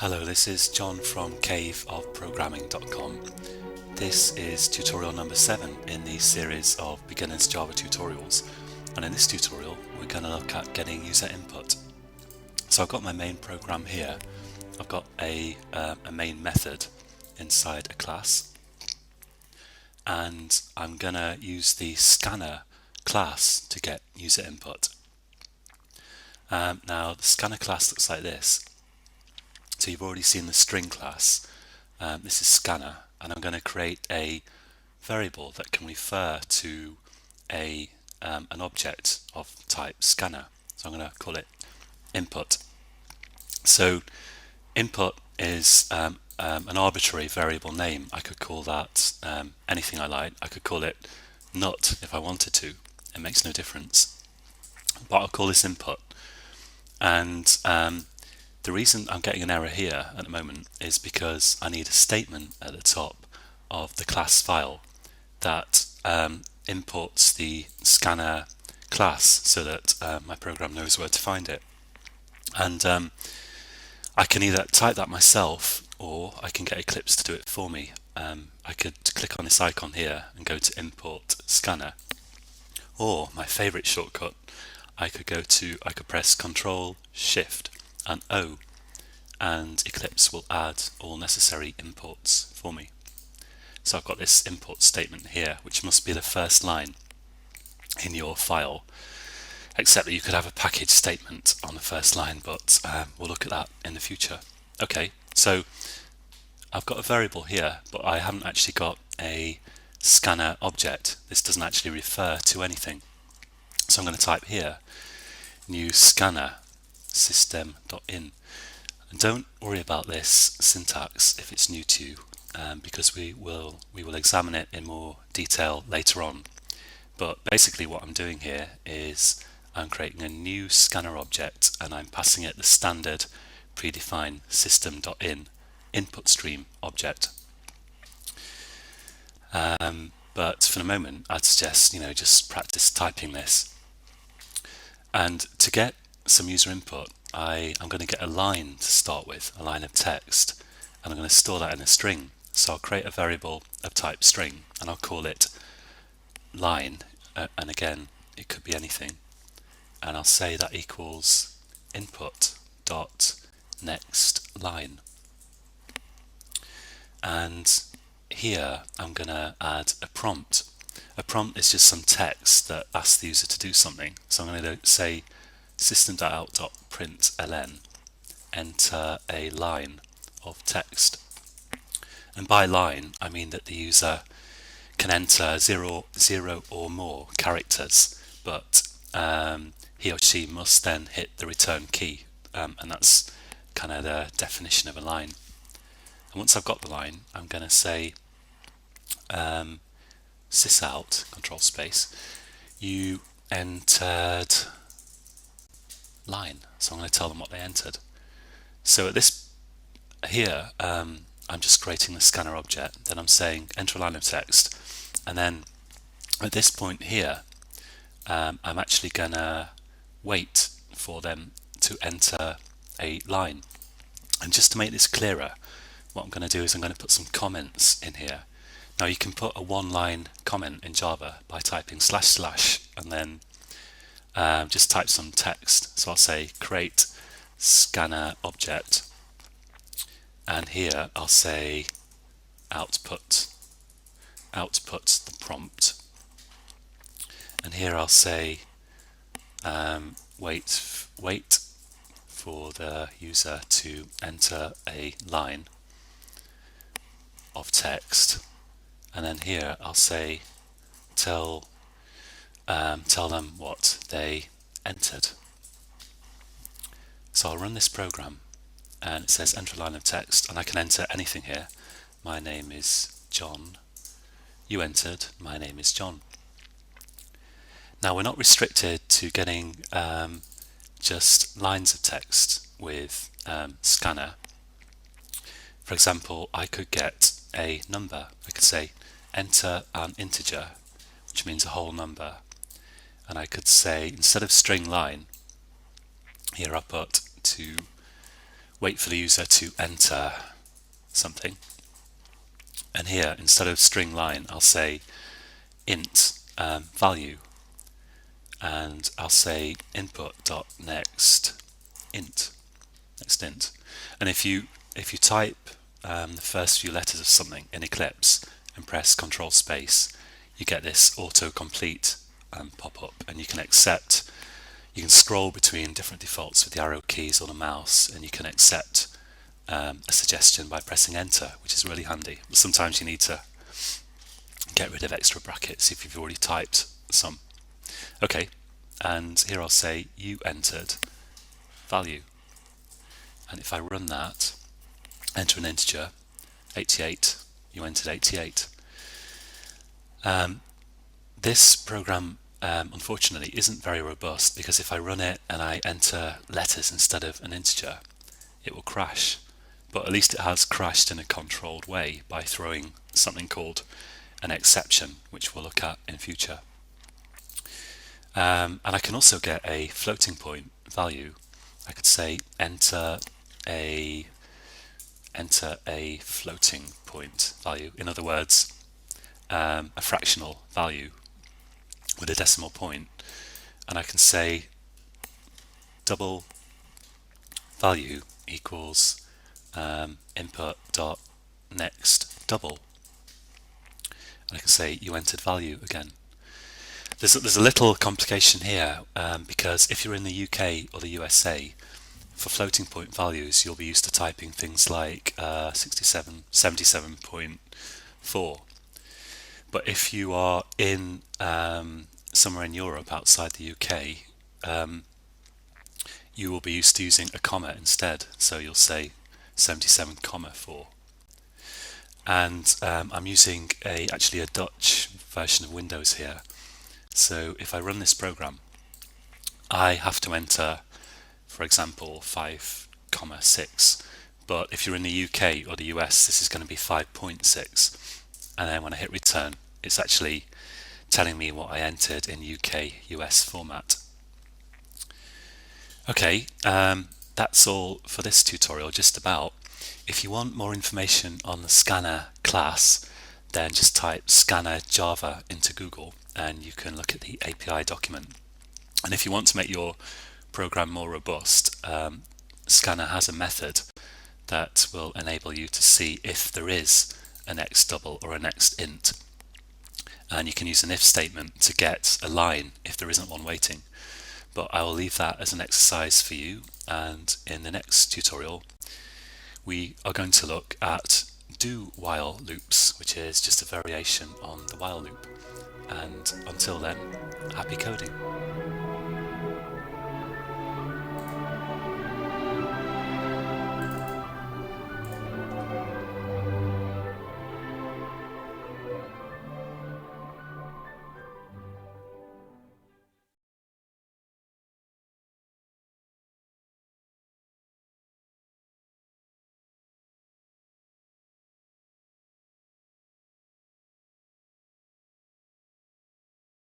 Hello, this is John from caveofprogramming.com. This is tutorial number 7 in the series of beginners Java tutorials, and in this tutorial we're going to look at getting user input. So I've got my main program here. I've got a main method inside a class, and I'm going to use the scanner class to get user input. Now the scanner class looks like this. So you've already seen the string class. This is scanner, and I'm going to create a variable that can refer to an object of type scanner. So I'm going to call it input. So input is an arbitrary variable name. I could call that anything I like. I could call it nut if I wanted to. It makes no difference. But I'll call this input. And the reason I'm getting an error here at the moment is because I need a statement at the top of the class file that imports the scanner class so that my program knows where to find it. And I can either type that myself or I can get Eclipse to do it for me. I could click on this icon here and go to import scanner, or my favorite shortcut, I could press Control Shift and O, and Eclipse will add all necessary imports for me. So I've got this import statement here, which must be the first line in your file, except that you could have a package statement on the first line, but we'll look at that in the future. Okay, so I've got a variable here, but I haven't actually got a scanner object. This doesn't actually refer to anything. So I'm going to type here new scanner system.in. And don't worry about this syntax if it's new to you, because we will examine it in more detail later on. But basically what I'm doing here is I'm creating a new scanner object and I'm passing it the standard predefined system.in input stream object. But for the moment I'd suggest just practice typing this. And to get some user input, I'm going to get a line to start with, a line of text, and I'm going to store that in a string. So I'll create a variable of type string and I'll call it line, and again it could be anything, and I'll say that equals input dot next line. And here I'm going to add a prompt. A prompt is just some text that asks the user to do something. So I'm going to say system.out.println, enter a line of text. And by line I mean that the user can enter zero or more characters, but he or she must then hit the return key, and that's kind of the definition of a line. And once I've got the line, I'm going to say sysout, control space, you entered line. So I'm going to tell them what they entered. So at this here, I'm just creating the scanner object, then I'm saying enter a line of text, and then at this point here I'm actually going to wait for them to enter a line. And just to make this clearer, what I'm going to do is I'm going to put some comments in here. Now you can put a one-line comment in Java by typing // and then just type some text. So I'll say create scanner object, and here I'll say output the prompt, and here I'll say wait for the user to enter a line of text, and then here I'll say tell them what they entered. So I'll run this program and it says enter a line of text, and I can enter anything here. My name is John. You entered, my name is John. Now we're not restricted to getting just lines of text with scanner. For example, I could get a number. I could say enter an integer, which means a whole number, and I could say instead of string line, here I put to wait for the user to enter something. And here, instead of string line, I'll say int value, and I'll say input.next int, next int. And if you type the first few letters of something in Eclipse and press Control Space, you get this autocomplete pop up, and you can scroll between different defaults with the arrow keys or the mouse, and you can accept a suggestion by pressing enter, which is really handy. But sometimes you need to get rid of extra brackets if you've already typed some. Okay, and here I'll say you entered value, and if I run that, enter an integer 88, you entered 88. This program unfortunately isn't very robust, because if I run it and I enter letters instead of an integer, it will crash. But at least it has crashed in a controlled way by throwing something called an exception, which we'll look at in future. And I can also get a floating point value. I could say enter a floating point value. In other words, a fractional value with a decimal point, and I can say double value equals input dot next double, and I can say you entered value again. There's a little complication here, because if you're in the UK or the USA, for floating point values you'll be used to typing things like 77.4. But if you are in somewhere in Europe outside the UK, you will be used to using a comma instead. So you'll say 77,4. And I'm using actually a Dutch version of Windows here. So if I run this program, I have to enter, for example, 5,6. But if you're in the UK or the US, this is going to be 5.6. And then when I hit return, it's actually telling me what I entered in UK US format. Okay, that's all for this tutorial, just about. If you want more information on the Scanner class, then just type Scanner Java into Google and you can look at the API document. And if you want to make your program more robust, Scanner has a method that will enable you to see if there is a next double or a next int. And you can use an if statement to get a line if there isn't one waiting. But I will leave that as an exercise for you, and in the next tutorial we are going to look at do while loops, which is just a variation on the while loop. And until then, happy coding.